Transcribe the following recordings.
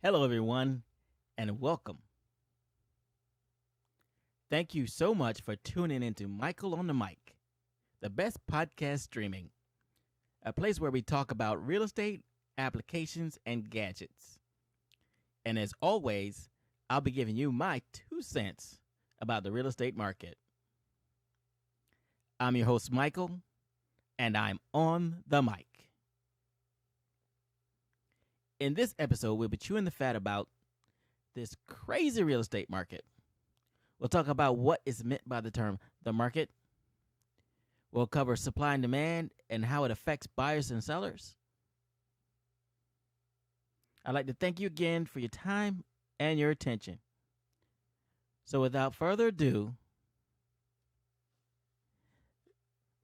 Hello, everyone, and welcome. Thank you so much for tuning into Michael on the Mic, the best podcast streaming, a place where we talk about real estate, applications, and gadgets. And as always, I'll be giving you my 2 cents about the real estate market. I'm your host, Michael, and I'm on the mic. In this episode, we'll be chewing the fat about this crazy real estate market. We'll talk about what is meant by the term the market. We'll cover supply and demand and how it affects buyers and sellers. I'd like to thank you again for your time and your attention. So without further ado,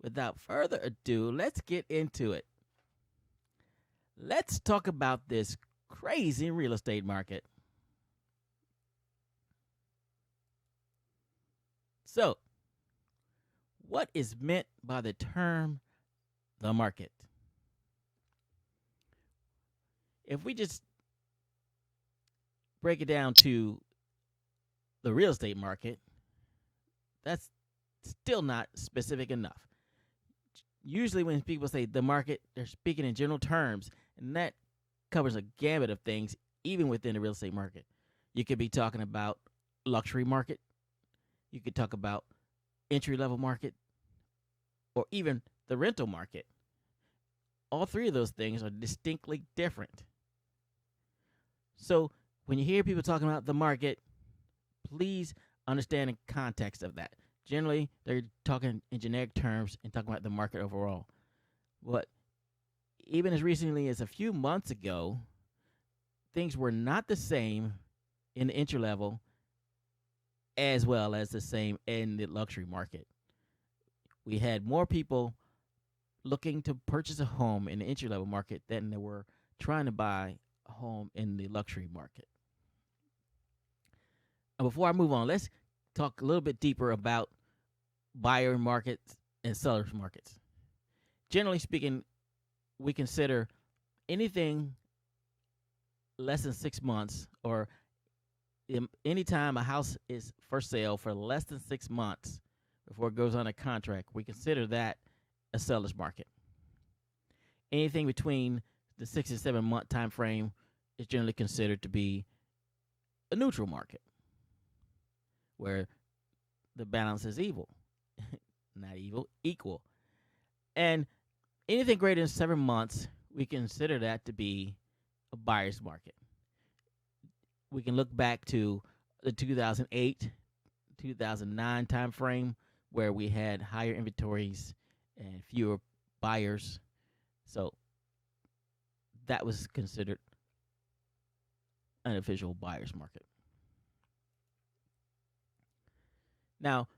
let's get into it. Let's talk about this crazy real estate market. So, what is meant by the term the market? If we just break it down to the real estate market, that's still not specific enough. Usually, when people say the market, they're speaking in general terms, and that covers a gamut of things, even within the real estate market. You could be talking about luxury market. You could talk about entry-level market, or even the rental market. All three of those things are distinctly different. So when you hear people talking about the market, please understand the context of that. Generally, they're talking in generic terms and talking about the market overall. But even as recently as a few months ago, things were not the same in the entry level as well as the same in the luxury market. We had more people looking to purchase a home in the entry level market than there were trying to buy a home in the luxury market. And before I move on, let's talk a little bit deeper about buyer markets and sellers markets. Generally speaking, we consider anything less than 6 months, or anytime a house is for sale for less than 6 months before it goes on a contract, we consider that a seller's market. Anything between the 6 and 7 month time frame is generally considered to be a neutral market, where the balance is evil. Not evil, equal. And anything greater than 7 months, we consider that to be a buyer's market. We can look back to the 2008, 2009 time frame, where we had higher inventories and fewer buyers. So that was considered an official buyer's market. Now,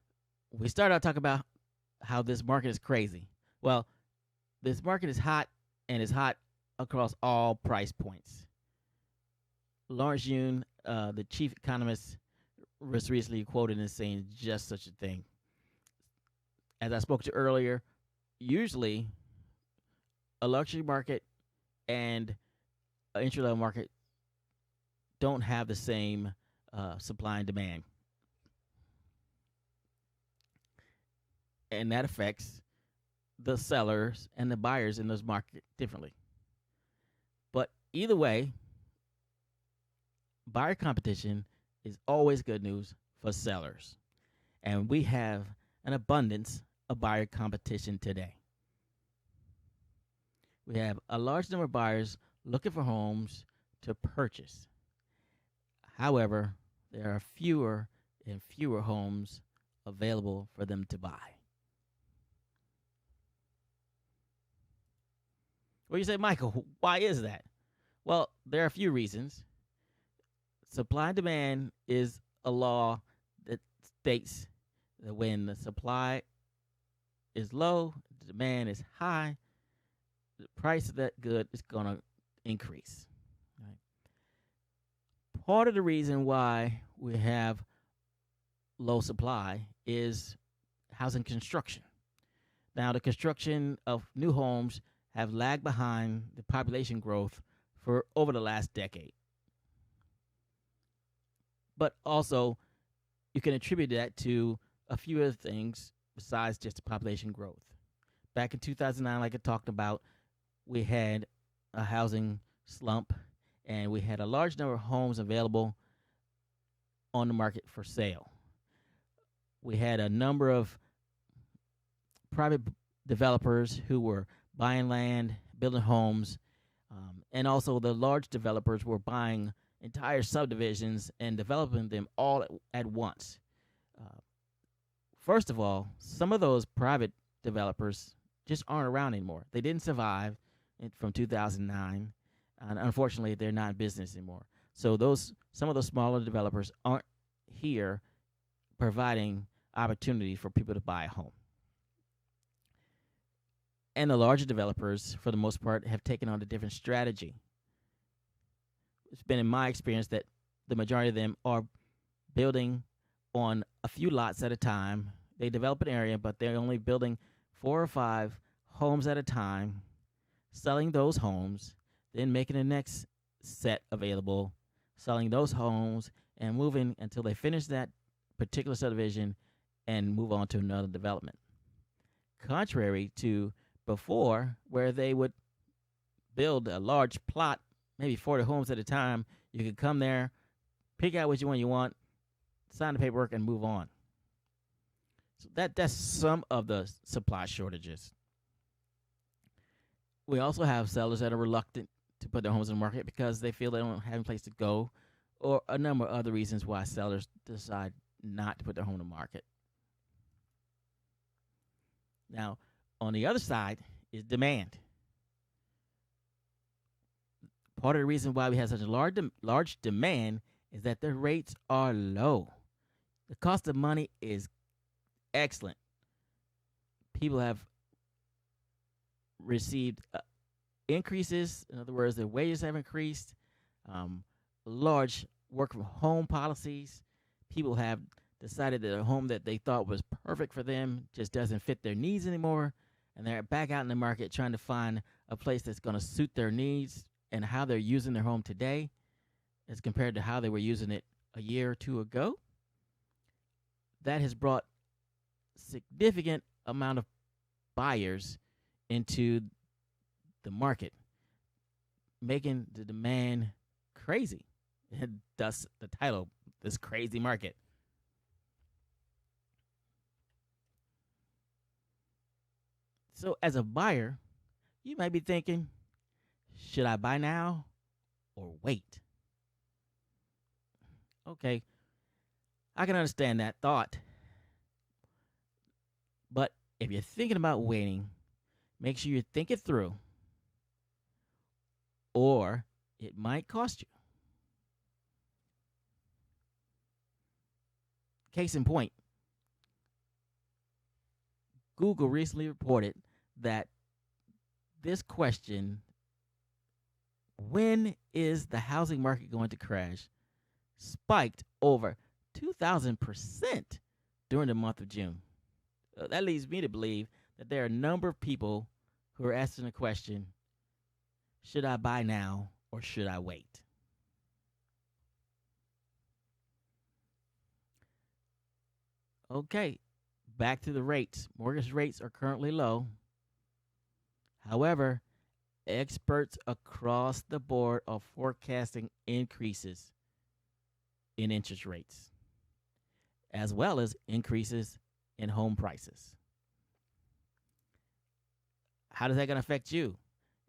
we start out talking about how this market is crazy. Well, this market is hot, and it's hot across all price points. Lawrence Yun, the chief economist, was recently quoted as saying just such a thing. As I spoke to earlier, usually a luxury market and an entry-level market don't have the same supply and demand. And that affects the sellers and the buyers in those markets differently. But either way, buyer competition is always good news for sellers. And we have an abundance of buyer competition today. We have a large number of buyers looking for homes to purchase. However, there are fewer and fewer homes available for them to buy. Well, you say, Michael, why is that? Well, there are a few reasons. Supply and demand is a law that states that when the supply is low, the demand is high, the price of that good is going to increase. Right? Part of the reason why we have low supply is housing construction. Now, the construction of new homes have lagged behind the population growth for over the last decade. But also, you can attribute that to a few other things besides just the population growth. Back in 2009, like I talked about, we had a housing slump and we had a large number of homes available on the market for sale. We had a number of private developers who were buying land, building homes, and also the large developers were buying entire subdivisions and developing them all at once. Uh, First of all, some of those private developers just aren't around anymore. They didn't survive from 2009, and unfortunately, they're not in business anymore. So some of those smaller developers aren't here providing opportunity for people to buy a home. And the larger developers, for the most part, have taken on a different strategy. It's been in my experience that the majority of them are building on a few lots at a time. They develop an area, but they're only building 4 or 5 homes at a time, selling those homes, then making the next set available, selling those homes, and moving until they finish that particular subdivision and move on to another development. Contrary to before, where they would build a large plot, maybe 40 homes at a time. You could come there, pick out which one you want, sign the paperwork, and move on. So that's some of the supply shortages. We also have sellers that are reluctant to put their homes on the market because they feel they don't have a place to go, or a number of other reasons why sellers decide not to put their home on the market. Now, on the other side is demand. Part of the reason why we have such a large demand is that the rates are low. The cost of money is excellent. People have received increases. In other words, their wages have increased. Large work from home policies. People have decided that a home that they thought was perfect for them just doesn't fit their needs anymore. And they're back out in the market trying to find a place that's going to suit their needs and how they're using their home today as compared to how they were using it a year or two ago. That has brought significant amount of buyers into the market, making the demand crazy. And thus the title, This Crazy Market. So as a buyer, you might be thinking, should I buy now or wait? Okay, I can understand that thought. But if you're thinking about waiting, make sure you think it through, or it might cost you. Case in point, Google recently reported that this question, when is the housing market going to crash, spiked over 2,000% during the month of June. That leads me to believe that there are a number of people who are asking the question, should I buy now or should I wait? Okay, back to the rates. Mortgage rates are currently low. However, experts across the board are forecasting increases in interest rates, as well as increases in home prices. How is that going to affect you?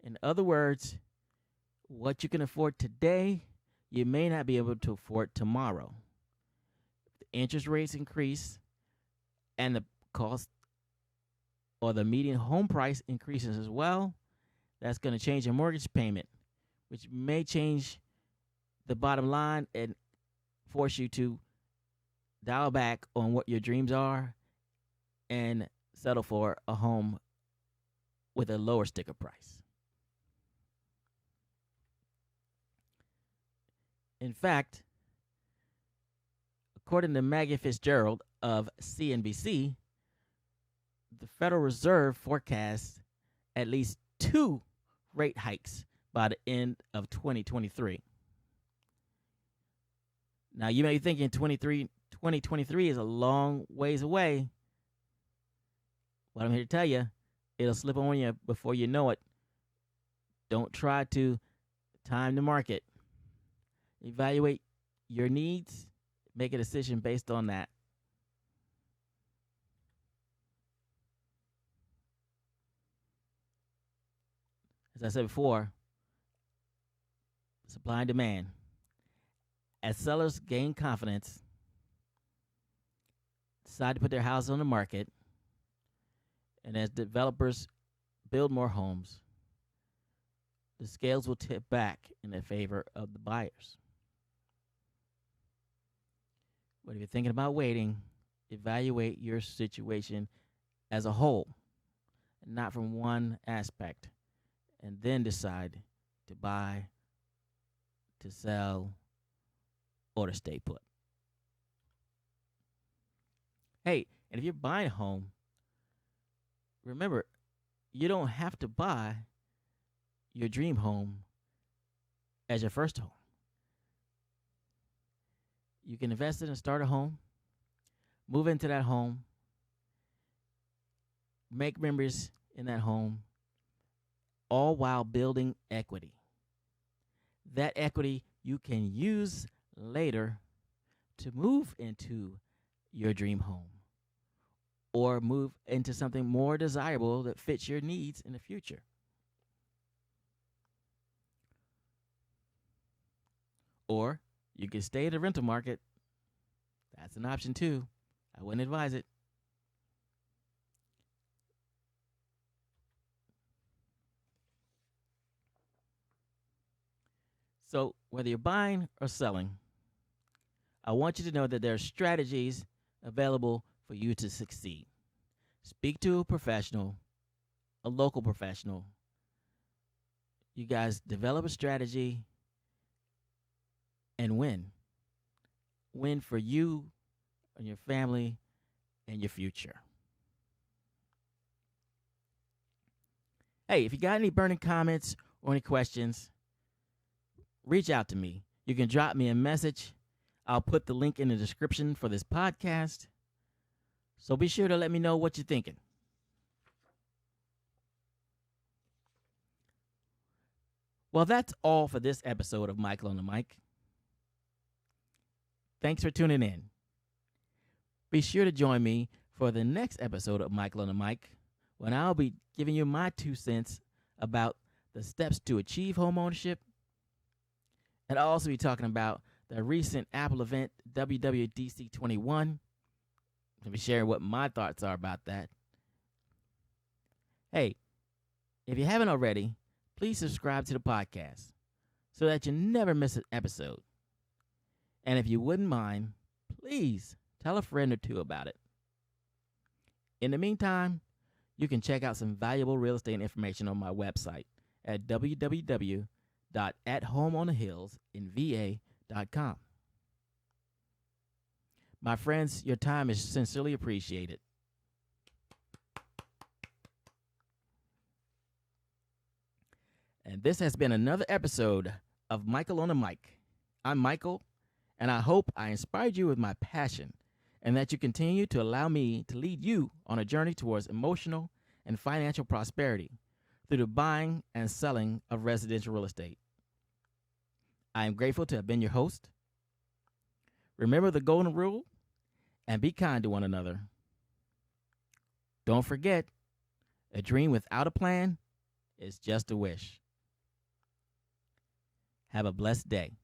In other words, what you can afford today, you may not be able to afford tomorrow. The interest rates increase and the cost or the median home price increases as well. That's going to change your mortgage payment, which may change the bottom line and force you to dial back on what your dreams are and settle for a home with a lower sticker price. In fact, according to Maggie Fitzgerald of CNBC, the Federal Reserve forecasts at least 2 rate hikes by the end of 2023. Now, you may be thinking 2023 is a long ways away. What I'm here to tell you, it'll slip on you before you know it. Don't try to time the market. Evaluate your needs, make a decision based on that. As I said before, supply and demand. As sellers gain confidence, decide to put their house on the market, and as developers build more homes, the scales will tip back in the favor of the buyers. But if you're thinking about waiting, evaluate your situation as a whole, not from one aspect, and then decide to buy, to sell, or to stay put. Hey, and if you're buying a home, remember, you don't have to buy your dream home as your first home. You can invest in and start a home, move into that home, make memories in that home, all while building equity. That equity you can use later to move into your dream home or move into something more desirable that fits your needs in the future. Or you can stay in the rental market. That's an option too. I wouldn't advise it. So, whether you're buying or selling, I want you to know that there are strategies available for you to succeed. Speak to a professional, a local professional. You guys develop a strategy and win. Win for you and your family and your future. Hey, if you got any burning comments or any questions, reach out to me. You can drop me a message. I'll put the link in the description for this podcast. So be sure to let me know what you're thinking. Well, that's all for this episode of Michael on the Mic. Thanks for tuning in. Be sure to join me for the next episode of Michael on the Mic, when I'll be giving you my 2 cents about the steps to achieve home ownership. And I'll also be talking about the recent Apple event, WWDC 21. I'll be sharing what my thoughts are about that. Hey, if you haven't already, please subscribe to the podcast so that you never miss an episode. And if you wouldn't mind, please tell a friend or two about it. In the meantime, you can check out some valuable real estate information on my website at www.athomeonthehillsinva.com. My friends, your time is sincerely appreciated. And this has been another episode of Michael on the Mic. I'm Michael, and I hope I inspired you with my passion and that you continue to allow me to lead you on a journey towards emotional and financial prosperity through the buying and selling of residential real estate. I am grateful to have been your host. Remember the golden rule and be kind to one another. Don't forget, a dream without a plan is just a wish. Have a blessed day.